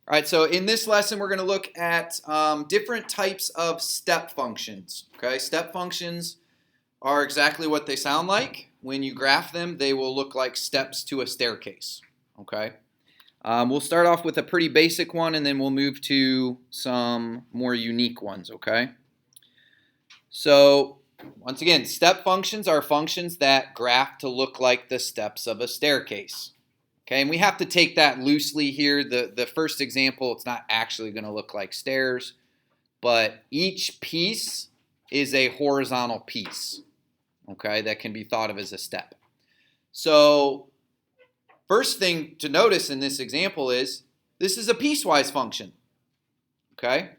All right, so in this lesson, we're going to look at different types of step functions. Okay, step functions are exactly what they sound like. When you graph them, they will look like steps to a staircase. Okay, we'll start off with a pretty basic one, and then we'll move to some more unique ones. Okay, so once again, step functions are functions that graph to look like the steps of a staircase. Okay, and we have to take that loosely here. The first example, it's not actually going to look like stairs, but each piece is a horizontal piece, okay, that can be thought of as a step. So first thing to notice in this example is this is a piecewise function, okay?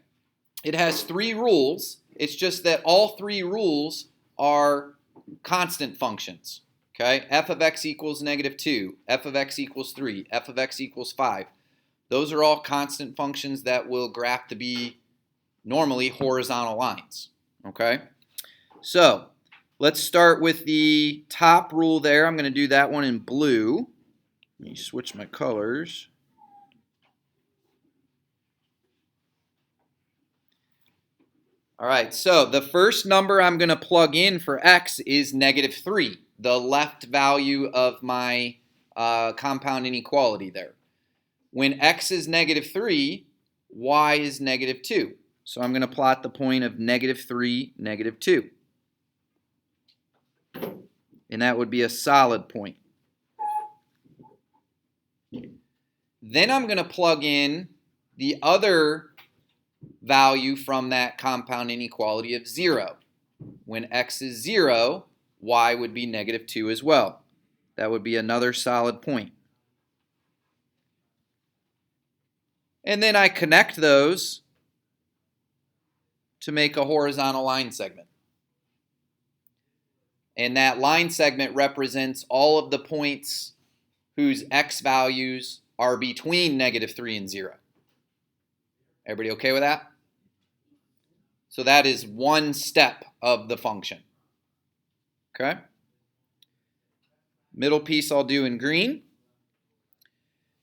It has three rules. It's just that all three rules are constant functions. Okay, f of x equals -2, f of x equals 3, f of x equals 5. Those are all constant functions that will graph to be normally horizontal lines. Okay, so let's start with the top rule there. I'm going to do that one in blue. Let me switch my colors. All right, so the first number I'm going to plug in for x is -3. The left value of my compound inequality there. When x is -3, y is -2. So I'm going to plot the point of -3, -2. And that would be a solid point. Then I'm going to plug in the other value from that compound inequality of 0. When x is 0, y would be -2 as well. That would be another solid point. And then I connect those to make a horizontal line segment. And that line segment represents all of the points whose x values are between -3 and 0. Everybody okay with that? So that is one step of the function. Okay? Middle piece I'll do in green.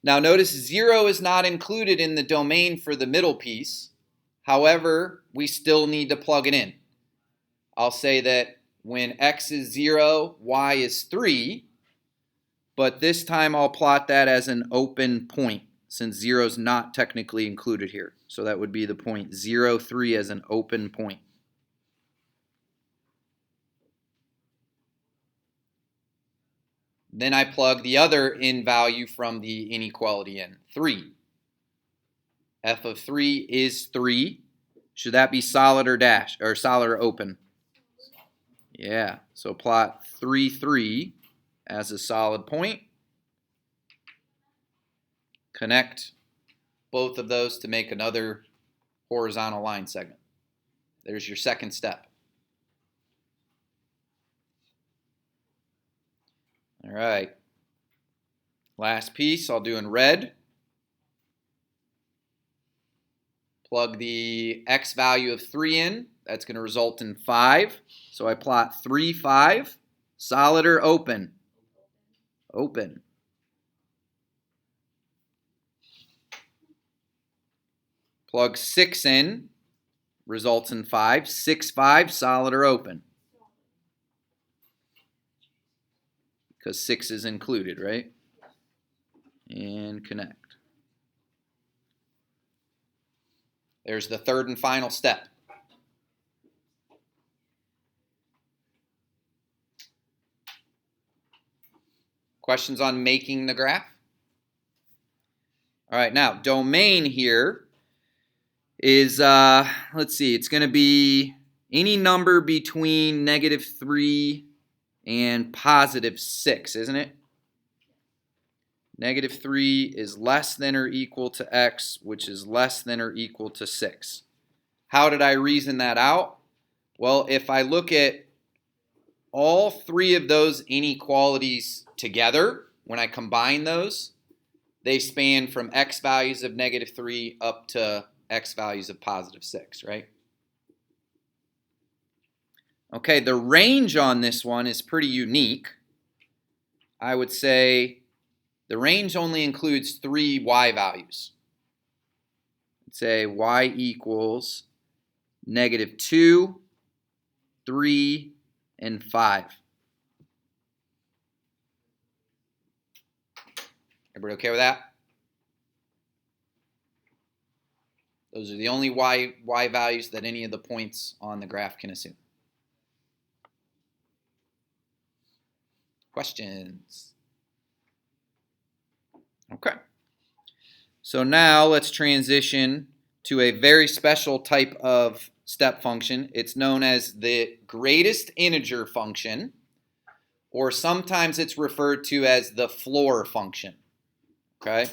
Now notice 0 is not included in the domain for the middle piece. However, we still need to plug it in. I'll say that when x is 0, y is 3. But this time I'll plot that as an open point since 0 is not technically included here. So that would be the point 0, 3 as an open point. Then I plug the other in value from the inequality in, 3. F of 3 is 3. Should that be solid or dash, or solid or open? Yeah, so plot 3, 3 as a solid point. Connect both of those to make another horizontal line segment. There's your second step. All right. Last piece I'll do in red. Plug the x value of 3 in. That's going to result in 5. So I plot 3, 5. Solid or open? Open. Plug 6 in. Results in 5. 6, 5. Solid or open? Because 6 is included, right? And connect. There's the third and final step. Questions on making the graph? All right, now domain here is, let's see, it's going to be any number between -3 and +6, isn't it? -3 is less than or equal to x, which is less than or equal to 6. How did I reason that out? Well, if I look at all three of those inequalities together, when I combine those, they span from x values of -3 up to x values of +6, right? Okay, the range on this one is pretty unique. I would say the range only includes 3 y values. say y equals -2, 3, and 5. Everybody okay with that? Those are the only y values that any of the points on the graph can assume. Questions? Okay. So now let's transition to a very special type of step function. It's known as the greatest integer function, or sometimes it's referred to as the floor function. Okay?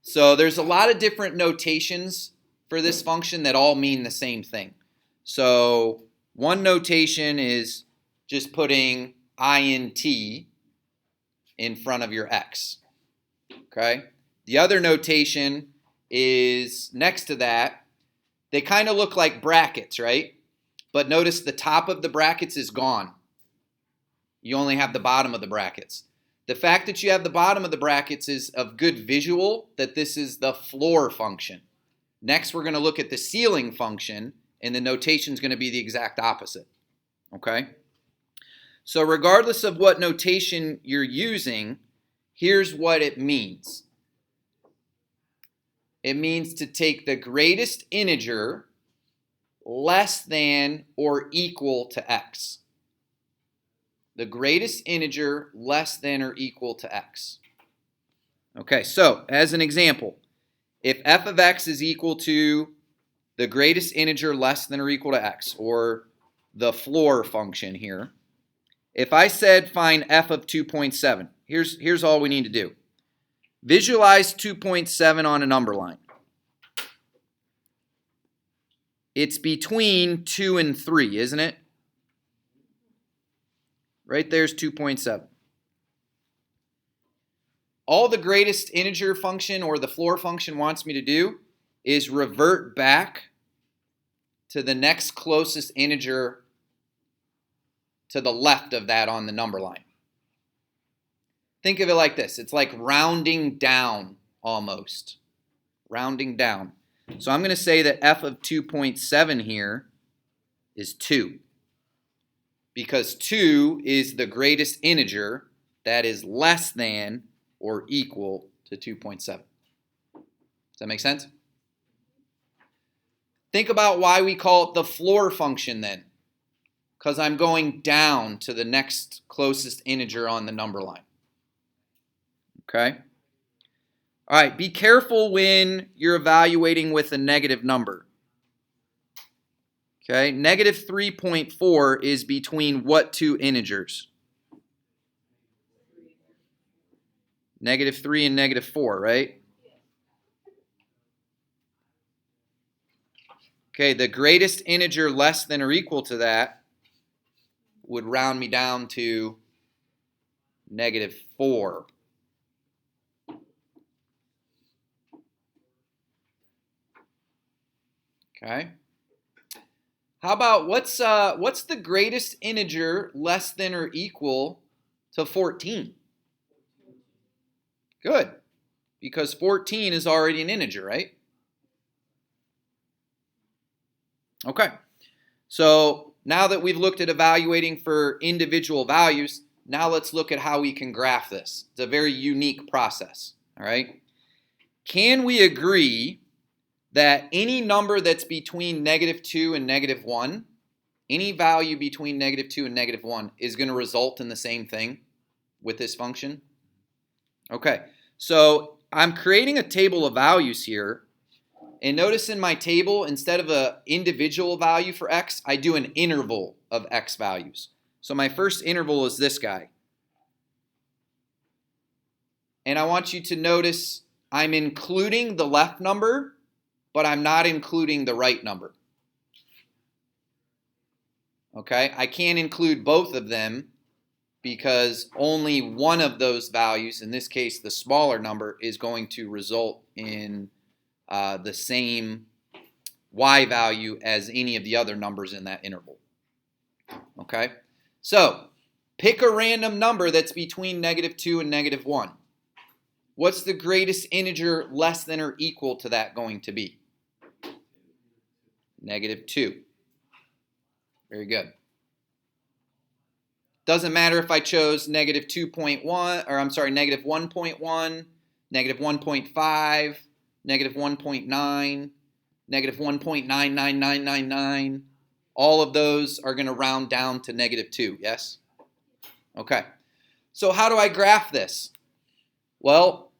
So there's a lot of different notations for this function that all mean the same thing. So one notation is just putting int in front of your x. Okay? The other notation is next to that. They kind of look like brackets, right? But notice the top of the brackets is gone. You only have the bottom of the brackets. The fact that you have the bottom of the brackets is of good visual that this is the floor function. Next, we're going to look at the ceiling function, and the notation is going to be the exact opposite. Okay? So regardless of what notation you're using, here's what it means. It means to take the greatest integer less than or equal to x. The greatest integer less than or equal to x. Okay, so as an example, if f of x is equal to the greatest integer less than or equal to x, or the floor function here, if I said find f of 2.7, here's all we need to do. Visualize 2.7 on a number line. It's between 2 and 3, isn't it? Right there's 2.7. All the greatest integer function or the floor function wants me to do is revert back to the next closest integer to the left of that on the number line. Think of it like this. It's like rounding down almost. Rounding down. So I'm going to say that f of 2.7 here is 2. Because 2 is the greatest integer that is less than or equal to 2.7. Does that make sense? Think about why we call it the floor function then. Because I'm going down to the next closest integer on the number line. Okay? All right, be careful when you're evaluating with a negative number. Okay, negative 3.4 is between what two integers? Negative 3 and negative 4, right? Okay, the greatest integer less than or equal to that would round me down to negative 4. Okay. How about what's the greatest integer less than or equal to 14? Good, because 14 is already an integer, right? Okay, so now that we've looked at evaluating for individual values, now let's look at how we can graph this. It's a very unique process, all right? Can we agree that any number that's between negative 2 and negative 1, any value between negative 2 and negative 1 is going to result in the same thing with this function? Okay, so I'm creating a table of values here. And notice in my table, instead of an individual value for x, I do an interval of x values. So my first interval is this guy. And I want you to notice I'm including the left number, but I'm not including the right number. Okay, I can't include both of them because only one of those values, in this case the smaller number, is going to result in the same y value as any of the other numbers in that interval. Okay, so pick a random number that's between negative 2 and negative 1. What's the greatest integer less than or equal to that going to be? -2. Very good. Doesn't matter if I chose -2.1, or I'm sorry, -1.1, -1.5, -1.9, -1.99999. All of those are going to round down to -2, yes? Okay. So how do I graph this? Well,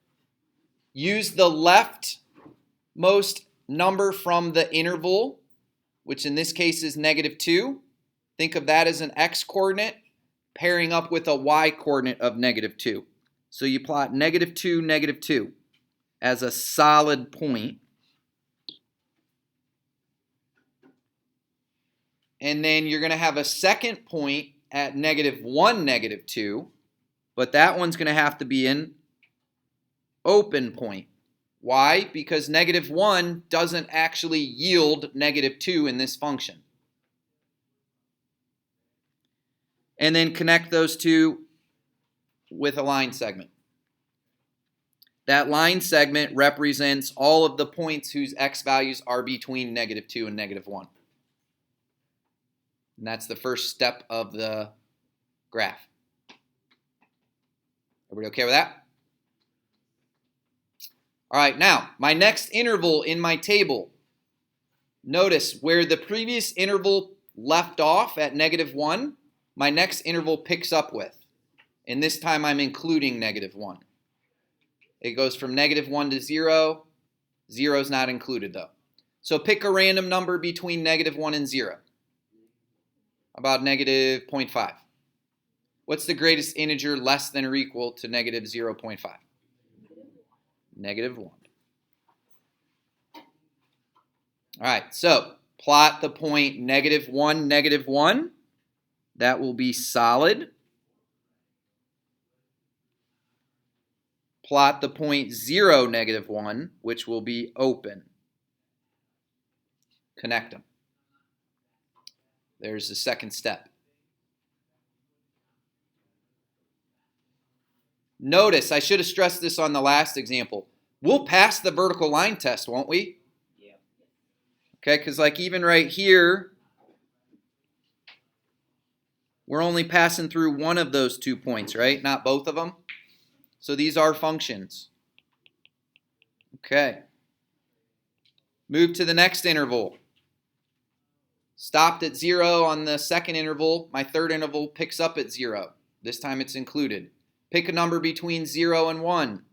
use the leftmost number from the interval, which in this case is -2. Think of that as an x-coordinate pairing up with a y-coordinate of -2. So you plot -2, -2 as a solid point. And then you're going to have a second point at -1, -2, but that one's going to have to be an open point. Why? Because -1 doesn't actually yield -2 in this function. And then connect those two with a line segment. That line segment represents all of the points whose x values are between -2 and -1. And that's the first step of the graph. Everybody okay with that? All right, now, my next interval in my table. Notice where the previous interval left off at -1, my next interval picks up with. And this time I'm including -1. It goes from -1 to 0. 0 is not included though. So pick a random number between -1 and 0. About -0.5. What's the greatest integer less than or equal to -0.5? -1. All right, so plot the point -1, -1. That will be solid. Plot the point 0, -1, which will be open. Connect them. There's the second step. Notice, I should have stressed this on the last example. We'll pass the vertical line test, won't we? Yeah. Okay, because like even right here, we're only passing through one of those 2 points, right? Not both of them. So these are functions. Okay. Move to the next interval. Stopped at 0 on the second interval. My third interval picks up at 0. This time it's included. Pick a number between 0 and 1.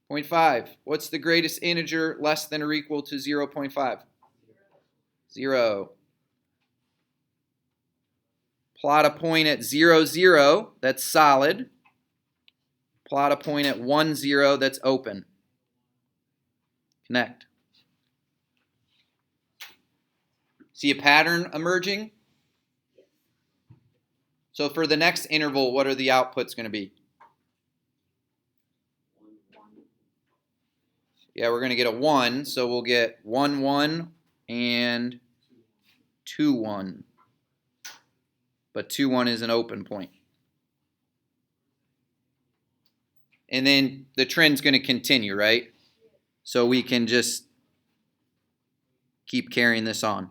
0.5. What's the greatest integer less than or equal to 0.5? 0. Plot a point at 0, 0. That's solid. Plot a point at 1, 0. That's open. Connect. See a pattern emerging? So for the next interval, what are the outputs going to be? Yeah, we're going to get a 1, so we'll get 1, 1 and 2, 1. But 2, 1 is an open point. And then the trend's going to continue, right? So we can just keep carrying this on.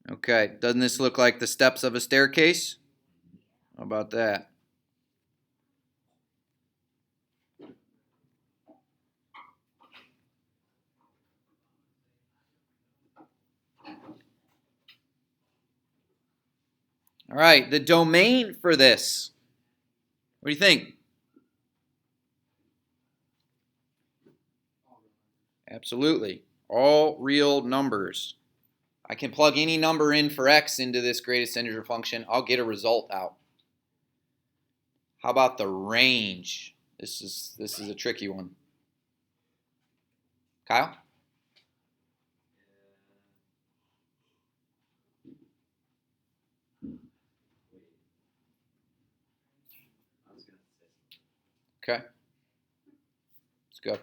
Okay, doesn't this look like the steps of a staircase? How about that? All right, the domain for this. What do you think? Absolutely. All real numbers. I can plug any number in for x into this greatest integer function. I'll get a result out. How about the range? This is a tricky one. Kyle? Okay. Let's go.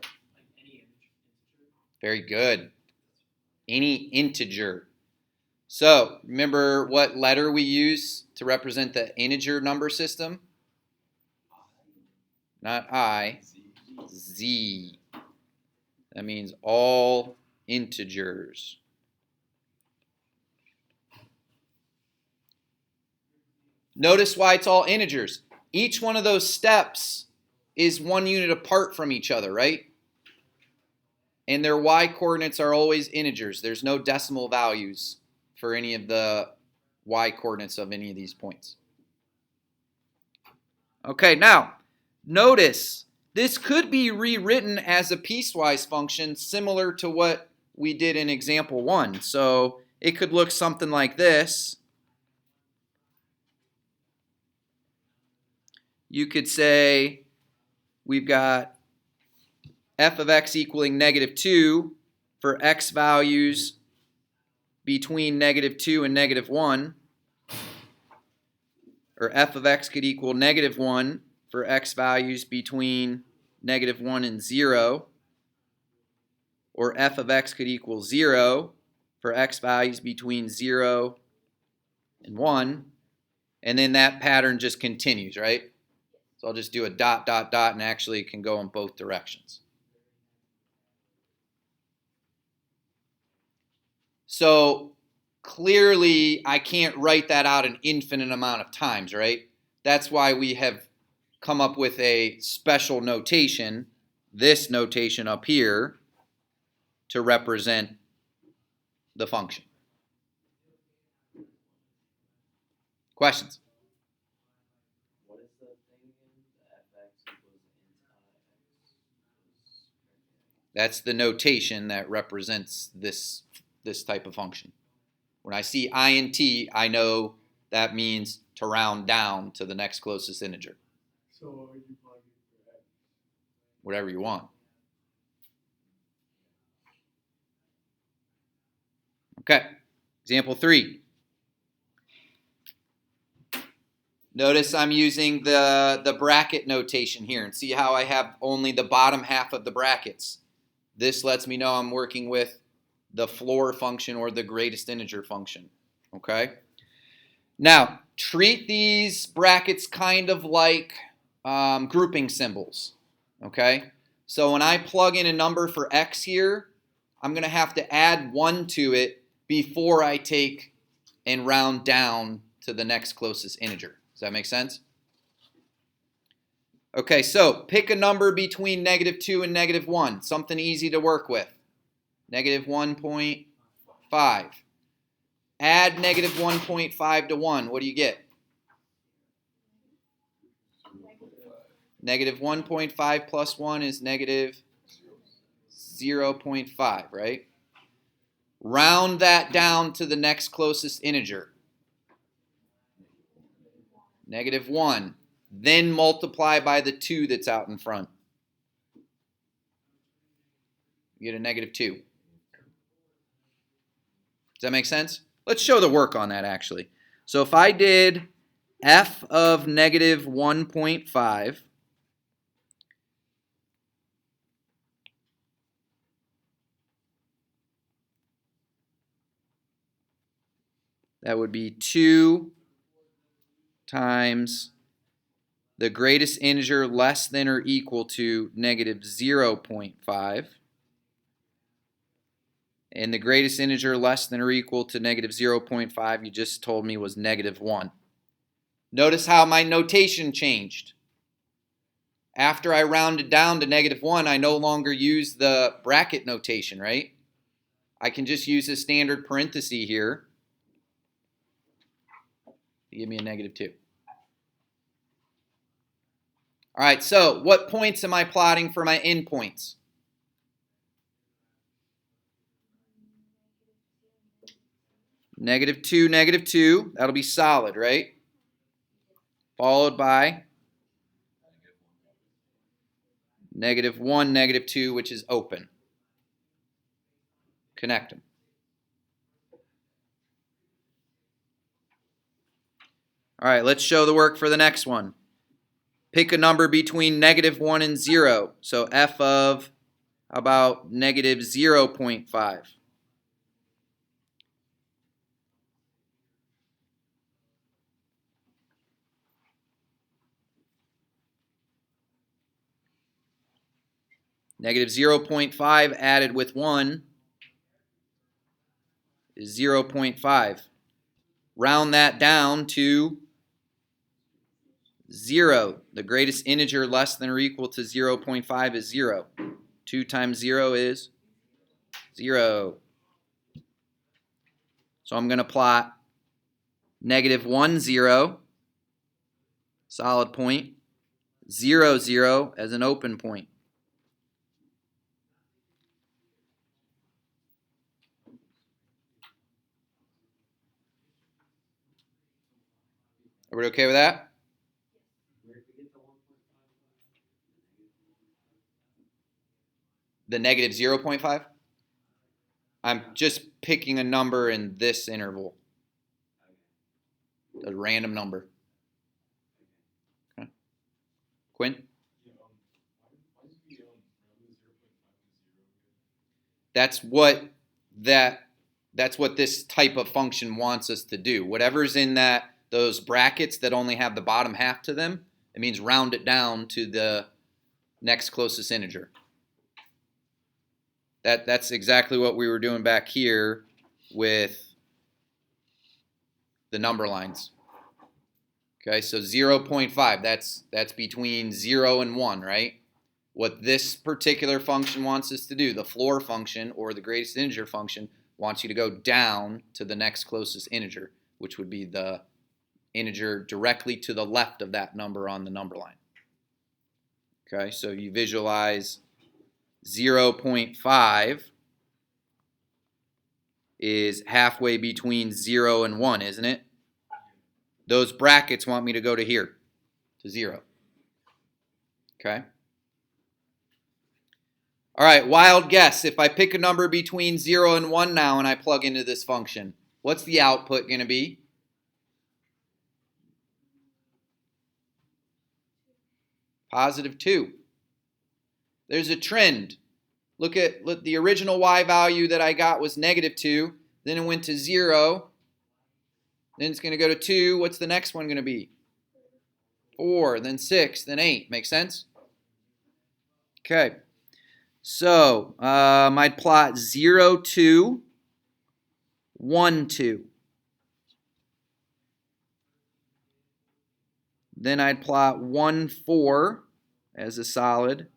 Very good. Any integer. So remember what letter we use to represent the integer number system? Not I, Z. That means all integers. Notice why it's all integers. Each one of those steps is 1 unit apart from each other, right? And their y coordinates are always integers. There's no decimal values for any of the y coordinates of any of these points. Okay, now notice this could be rewritten as a piecewise function similar to what we did in example 1. So it could look something like this. You could say we've got f of x equaling -2 for x values between -2 and -1. Or f of x could equal -1 for x values between -1 and 0. Or f of x could equal 0 for x values between 0 and 1. And then that pattern just continues, right? So I'll just do a dot, dot, dot, and actually it can go in both directions. So clearly I can't write that out an infinite amount of times, right? That's why we have come up with a special notation, this notation up here, to represent the function. Questions? What is the thing again? The fx equals x. That's the notation that represents this type of function. When I see int, I know that means to round down to the next closest integer. So you plug in for x. Whatever you want. Okay, example 3. Notice I'm using the bracket notation here, and see how I have only the bottom half of the brackets. This lets me know I'm working with the floor function or the greatest integer function. Okay? Now, treat these brackets kind of like grouping symbols. Okay? So when I plug in a number for x here, I'm going to have to add 1 to it before I take and round down to the next closest integer. Does that make sense? Okay, so pick a number between -2 and -1. Something easy to work with. -1.5. Add -1.5 to 1. What do you get? -1.5 plus 1 is -0.5, right? Round that down to the next closest integer. -1. Then multiply by the 2 that's out in front. You get a -2. Does that make sense? Let's show the work on that actually. So if I did f of -1.5, that would be 2 times the greatest integer less than or equal to -0.5. And the greatest integer less than or equal to -0.5 you just told me was -1. Notice how my notation changed. After I rounded down to -1, I no longer use the bracket notation, right? I can just use a standard parenthesis here to give me a -2. All right, so what points am I plotting for my endpoints? -2, -2. That'll be solid, right? Followed by -1, -2, which is open. Connect them. All right, let's show the work for the next one. Pick a number between -1 and 0. So f of, how about -0.5? Negative 0.5 added with 1 is 0.5. Round that down to 0. The greatest integer less than or equal to 0.5 is 0. 2 times 0 is 0. So I'm going to plot negative 1, 0, solid point, 0, 0 as an open point. Everybody okay with that? Where did we get the 1.5? The negative 0.5? I'm just picking a number in this interval. A random number. Okay. Quinn? That's what this type of function wants us to do. Whatever's in those brackets that only have the bottom half to them, it means round it down to the next closest integer. That's exactly what we were doing back here with the number lines. Okay, so 0.5, that's between 0 and 1, right? What this particular function wants us to do, the floor function or the greatest integer function, wants you to go down to the next closest integer, which would be the integer directly to the left of that number on the number line. Okay, so you visualize 0.5 is halfway between 0 and 1, isn't it? Those brackets want me to go to here, to 0. Okay? All right, wild guess. If I pick a number between 0 and 1 now and I plug into this function, what's the output going to be? Positive 2. There's a trend. Look, the original y value that I got was negative 2. Then it went to 0. Then it's going to go to 2. What's the next one going to be? 4, then 6, then 8. Make sense? Okay. So I'd plot 0, 2, 1, 2. Then I'd plot 1, 4 as a solid,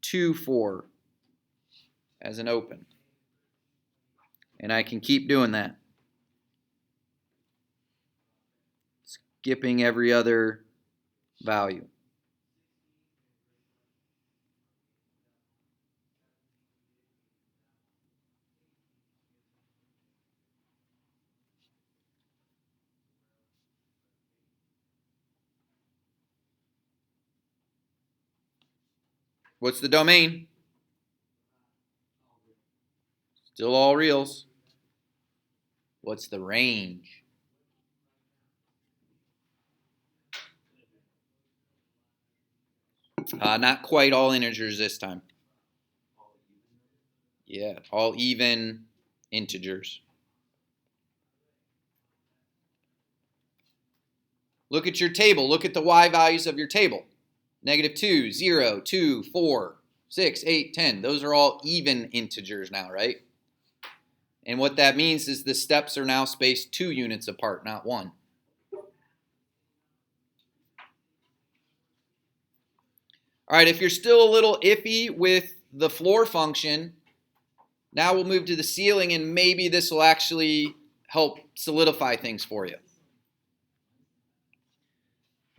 2, 4 as an open. And I can keep doing that. Skipping every other value. What's the domain? Still all reals. What's the range? Not quite all integers this time. Yeah, all even integers. Look at your table. Look at the y values of your table. Negative 2, 0, 2, 4, 6, 8, 10. Those are all even integers now, right? And what that means is the steps are now spaced 2 units apart, not 1. All right, if you're still a little iffy with the floor function, now we'll move to the ceiling, and maybe this will actually help solidify things for you.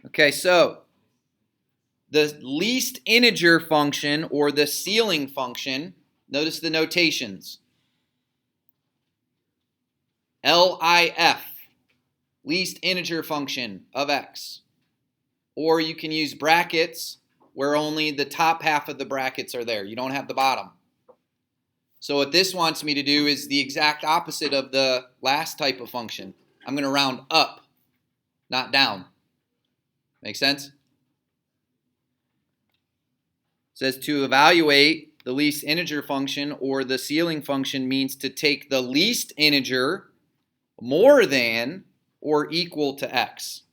Okay, so the least integer function, or the ceiling function, notice the notations. LIF, least integer function of x. Or you can use brackets where only the top half of the brackets are there. You don't have the bottom. So what this wants me to do is the exact opposite of the last type of function. I'm going to round up, not down. Make sense? It says to evaluate the least integer function, or the ceiling function, means to take the least integer more than or equal to x.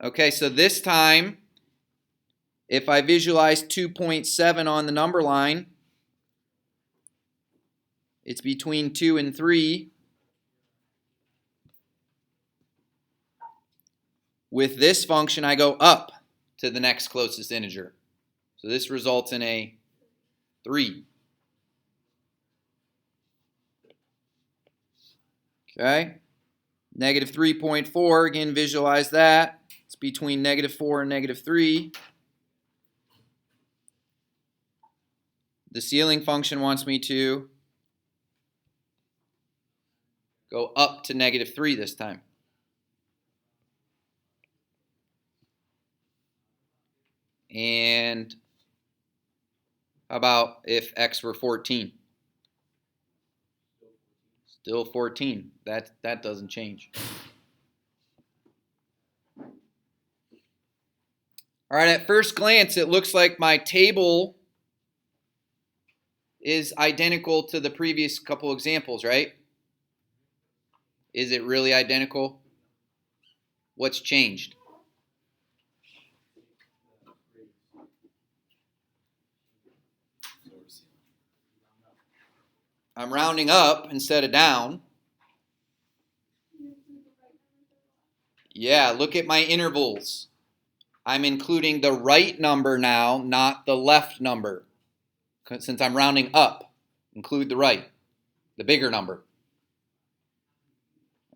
Okay, so this time if I visualize 2.7 on the number line, it's between 2 and 3. With this function, I go up to the next closest integer. So this results in a 3. Okay? Negative 3.4, again, visualize that. It's between negative 4 and negative 3. The ceiling function wants me to go up to negative 3 this time. And how about if x were 14? Still 14. That doesn't change. All right, at first glance, it looks like my table is identical to the previous couple examples, right? Is it really identical? What's changed? I'm rounding up instead of down. Yeah, look at my intervals. I'm including the right number now, not the left number. Since I'm rounding up, include the right, the bigger number.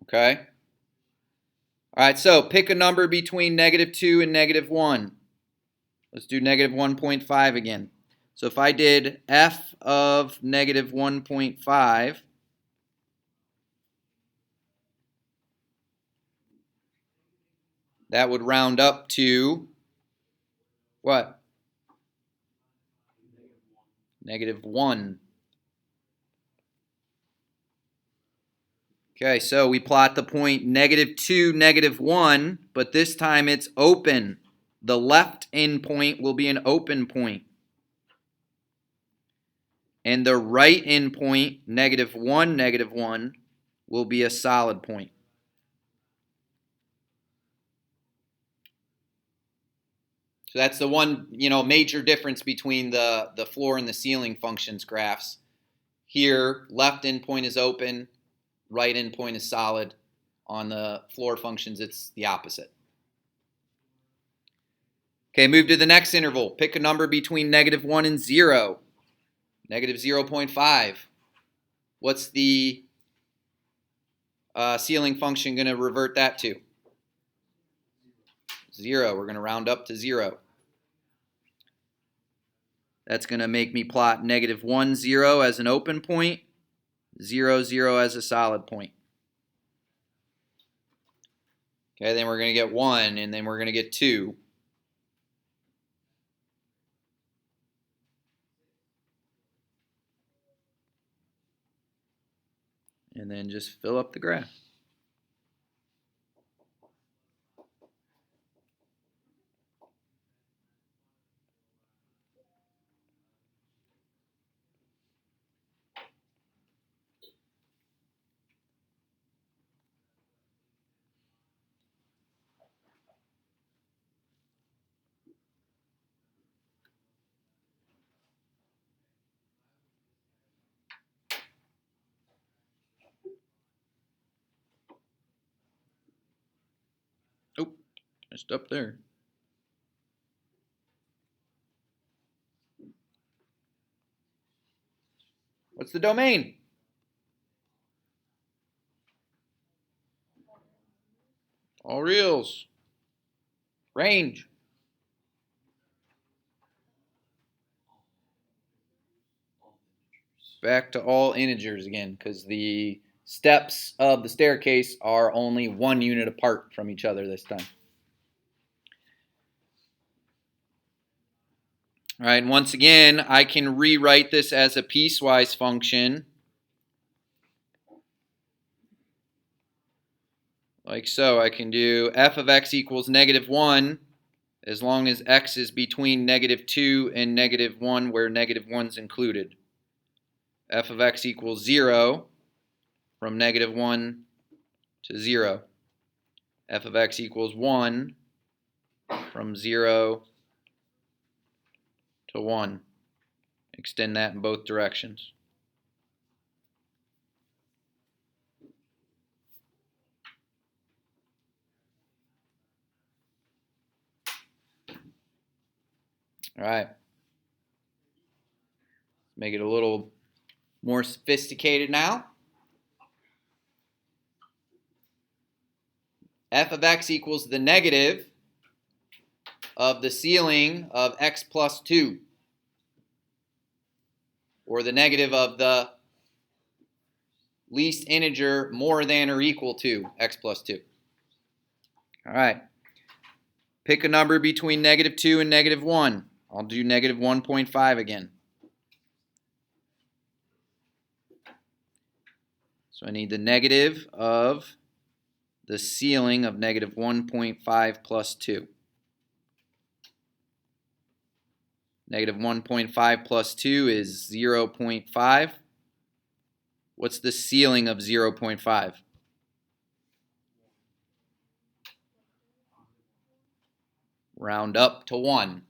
Okay? All right, so pick a number between negative 2 and negative 1. Let's do negative 1.5 again. So if I did f of negative 1.5, that would round up to what? Negative 1. Okay, so we plot the point negative 2, negative 1, but this time it's open. The left endpoint will be an open point. And the right endpoint, negative 1, will be a solid point. So that's the one, major difference between the floor and the ceiling functions graphs. Here, left endpoint is open, right endpoint is solid. On the floor functions, it's the opposite. Okay, move to the next interval. Pick a number between negative 1 and 0. Negative 0.5. What's the ceiling function going to revert that to? 0. We're going to round up to 0. That's going to make me plot negative 1, 0 as an open point, 0, 0 as a solid point. Okay, then we're going to get 1, and then we're going to get 2. And then just fill up the graph. Oh, just up there. What's the domain? All reals. Range. Back to all integers again, because the steps of the staircase are only 1 unit apart from each other this time. All right, and once again, I can rewrite this as a piecewise function. Like so, I can do f of x equals negative 1 as long as x is between negative 2 and negative 1 where negative 1 is included. F of x equals 0 from negative 1 to 0. F of x equals 1 from 0 to 1. Extend that in both directions. All right. Make it a little more sophisticated now. F of x equals the negative of the ceiling of x plus 2, or the negative of the least integer more than or equal to x plus 2. All right. Pick a number between negative 2 and negative 1. I'll do negative 1.5 again. So I need the negative of the ceiling of negative 1.5 plus 2. Negative 1.5 plus 2 is 0.5. What's the ceiling of 0.5? Round up to 1.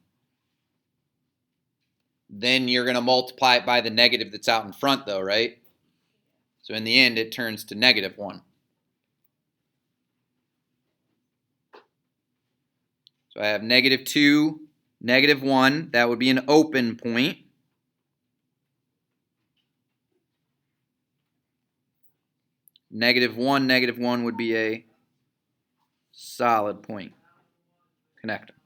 Then you're going to multiply it by the negative that's out in front, though, right? So in the end, it turns to negative 1. So I have negative 2, negative 1. That would be an open point. Negative 1 would be a solid point. Connect them.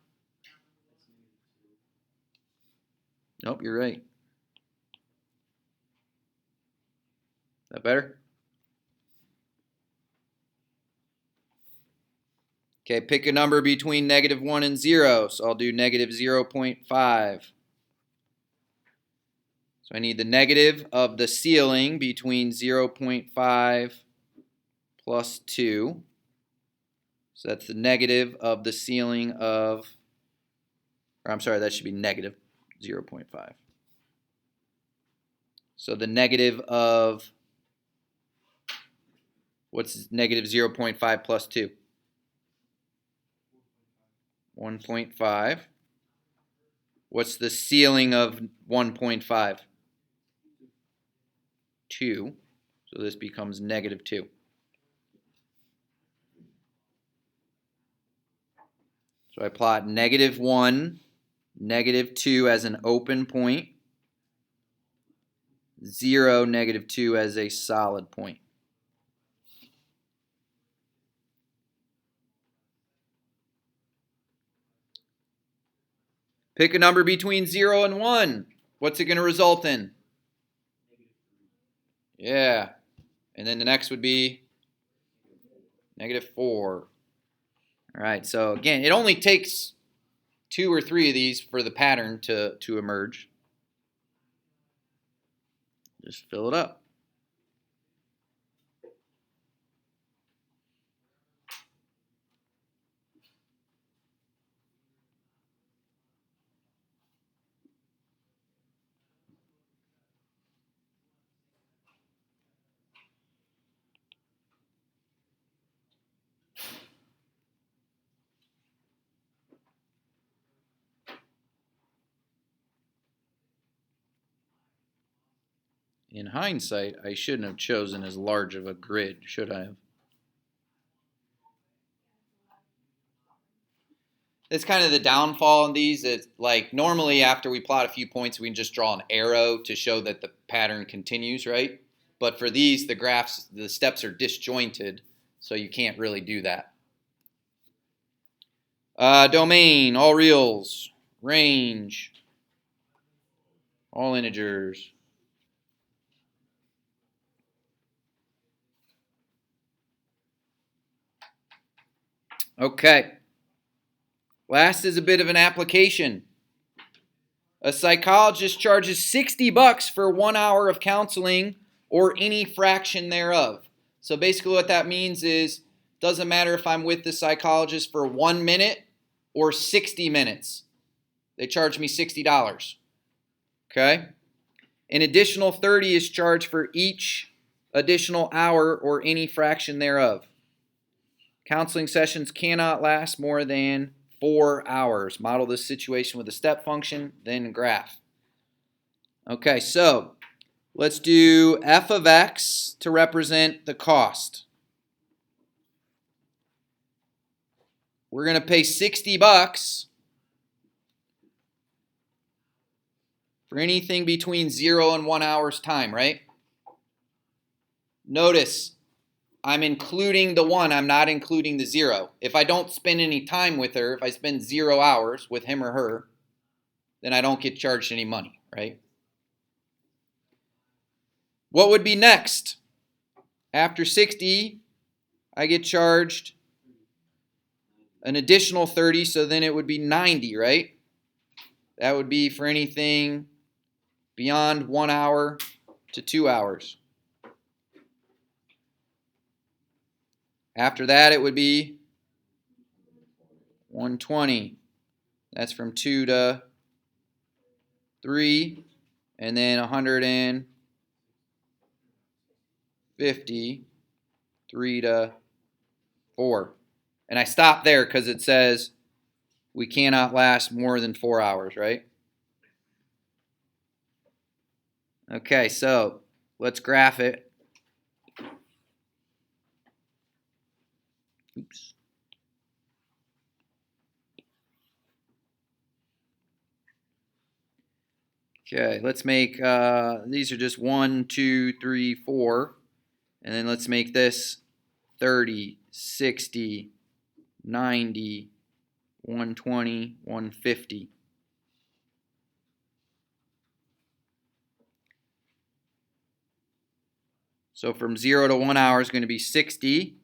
Nope, you're right. Is that better? Okay, pick a number between negative 1 and 0. So I'll do negative 0.5. So I need the negative of the ceiling between 0.5 plus 2. So that's the negative of the ceiling of, or I'm sorry, that should be negative 0.5. So the negative of, what's negative 0.5 plus 2? 1.5. What's the ceiling of 1.5? 2. So this becomes negative 2. So I plot negative 1, negative 2 as an open point, 0, negative 2 as a solid point. Pick a number between 0 and 1. What's it going to result in? Yeah. And then the next would be negative 4. All right, so again, it only takes 2 or 3 of these for the pattern to emerge. Just fill it up. In hindsight, I shouldn't have chosen as large of a grid, should I have? That's kind of the downfall in these. It's like normally after we plot a few points, we can just draw an arrow to show that the pattern continues, right? But for these, the graphs, the steps are disjointed, so you can't really do that. Domain, all reals, range, all integers. Okay. Last is a bit of an application. A psychologist charges $60 for 1 hour of counseling or any fraction thereof. So basically what that means is, doesn't matter if I'm with the psychologist for 1 minute or 60 minutes. They charge me $60. Okay? An additional $30 is charged for each additional hour or any fraction thereof. Counseling sessions cannot last more than 4 hours. Model this situation with a step function, then graph. Okay, so let's do f of x to represent the cost. We're going to pay $60 for anything between 0 and 1 hour's time, right? Notice, I'm including the 1, I'm not including the 0. If I don't spend any time with her, if I spend 0 hours with him or her, then I don't get charged any money, right? What would be next? After 60, I get charged an additional 30, so then it would be 90, right? That would be for anything beyond 1 hour to 2 hours. After that, it would be 120. That's from 2 to 3, and then 150, 3 to 4. And I stop there because it says we cannot last more than 4 hours, right? Okay, so let's graph it. Oops. Okay, let's make, these are just 1, 2, 3, 4. And then let's make this 30, 60, 90, 120, 150. So from 0 to 1 hour is going to be 60.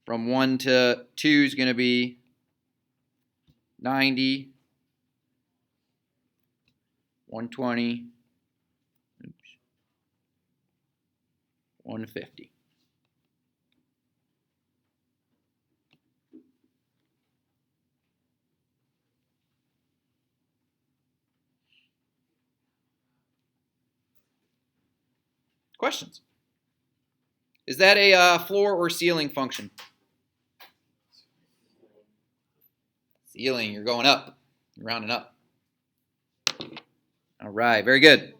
From 1 to 2 is going to be 90, 120, 150. Questions? Is that a floor or ceiling function? Ceiling, you're going up. You're rounding up. All right, very good.